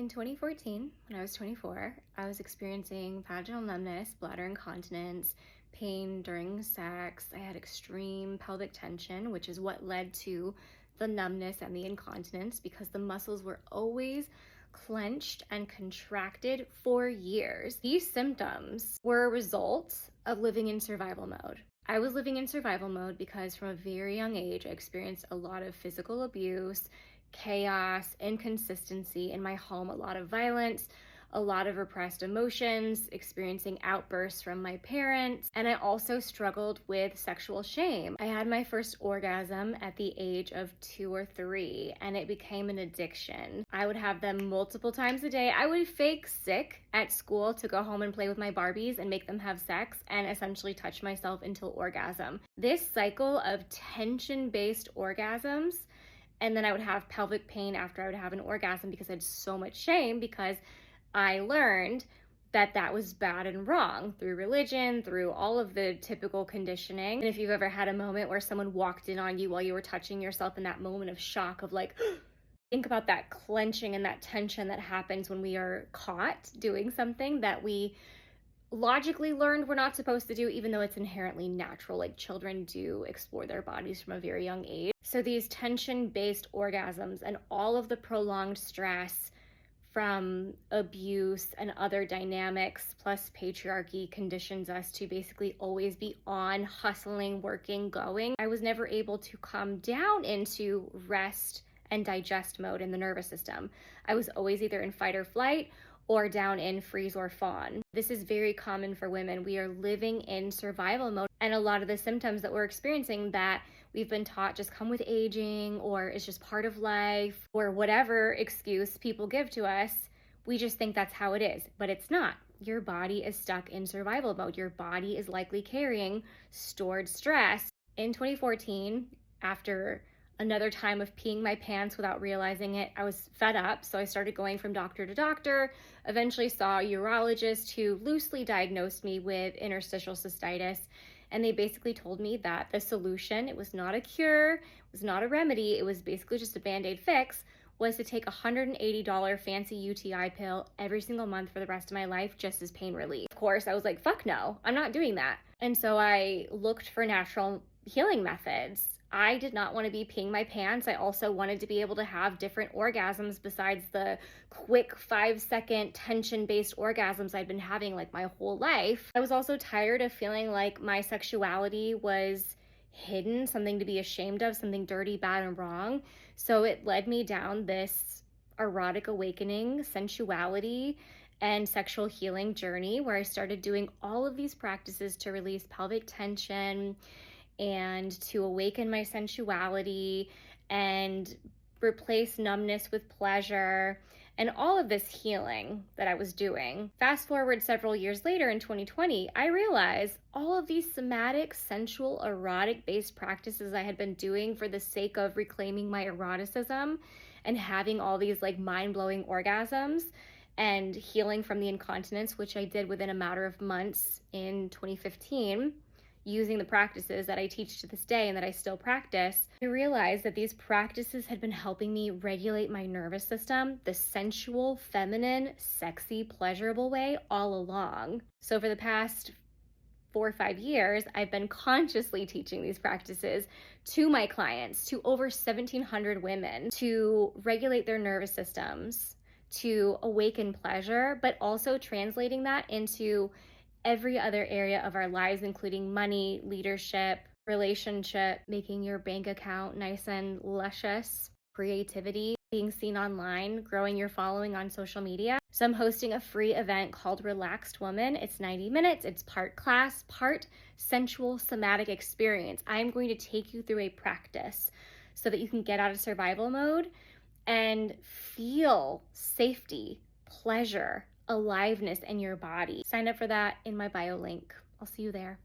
In 2014, when I was 24, I was experiencing vaginal numbness, bladder incontinence, pain during sex. I had extreme pelvic tension, which is what led to the numbness and the incontinence because the muscles were always clenched and contracted for years. These symptoms were a result of living in survival mode. I was living in survival mode because from a very young age, I experienced a lot of physical abuse, chaos, inconsistency in my home, a lot of violence, a lot of repressed emotions, experiencing outbursts from my parents, and I also struggled with sexual shame. I had my first orgasm at the age of 2 or 3, and it became an addiction. I would have them multiple times a day. I would fake sick at school to go home and play with my Barbies and make them have sex and essentially touch myself until orgasm. This cycle of tension-based orgasms, and then I would have pelvic pain after I would have an orgasm because I had so much shame because I learned that that was bad and wrong through religion, through all of the typical conditioning. And if you've ever had a moment where someone walked in on you while you were touching yourself in that moment of shock of like, think about that clenching and that tension that happens when we are caught doing something that we logically learned we're not supposed to do, even though it's inherently natural. Like children do explore their bodies from a very young age. So these tension-based orgasms and all of the prolonged stress from abuse and other dynamics plus patriarchy conditions us to basically always be on, hustling, working, going. I was never able to come down into rest and digest mode in the nervous system. I was always either in fight or flight or down in freeze or fawn. This is very common for women. We are living in survival mode, and a lot of the symptoms that we're experiencing that we've been taught just come with aging or is just part of life or whatever excuse people give to us, we just think that's how it is, but it's not. Your body is stuck in survival mode. Your body is likely carrying stored stress. In 2014, after another time of peeing my pants without realizing it, I was fed up, so I started going from doctor to doctor, eventually saw a urologist who loosely diagnosed me with interstitial cystitis, and they basically told me that the solution, it was not a cure, it was not a remedy, it was basically just a Band-Aid fix, was to take a $180 fancy UTI pill every single month for the rest of my life just as pain relief. Of course, I was like, fuck no, I'm not doing that. And so I looked for natural healing methods. I did not want to be peeing my pants. I also wanted to be able to have different orgasms besides the quick 5-second tension-based orgasms I'd been having like my whole life. I was also tired of feeling like my sexuality was hidden, something to be ashamed of, something dirty, bad, and wrong. So it led me down this erotic awakening, sensuality, and sexual healing journey where I started doing all of these practices to release pelvic tension and to awaken my sensuality and replace numbness with pleasure and all of this healing that I was doing. Fast forward several years later in 2020, I realized all of these somatic, sensual, erotic-based practices I had been doing for the sake of reclaiming my eroticism and having all these like mind-blowing orgasms and healing from the incontinence, which I did within a matter of months in 2015, using the practices that I teach to this day and that I still practice, I realized that these practices had been helping me regulate my nervous system the sensual, feminine, sexy, pleasurable way all along. So for the past 4 or 5 years, I've been consciously teaching these practices to my clients, to over 1,700 women, to regulate their nervous systems, to awaken pleasure, but also translating that into every other area of our lives, including money, leadership, relationship, making your bank account nice and luscious, creativity, being seen online, growing your following on social media. So I'm hosting a free event called Relaxed Woman. It's 90 minutes. It's part class, part sensual somatic experience. I'm going to take you through a practice so that you can get out of survival mode and feel safety, pleasure, aliveness in your body. Sign up for that in my bio link. I'll see you there.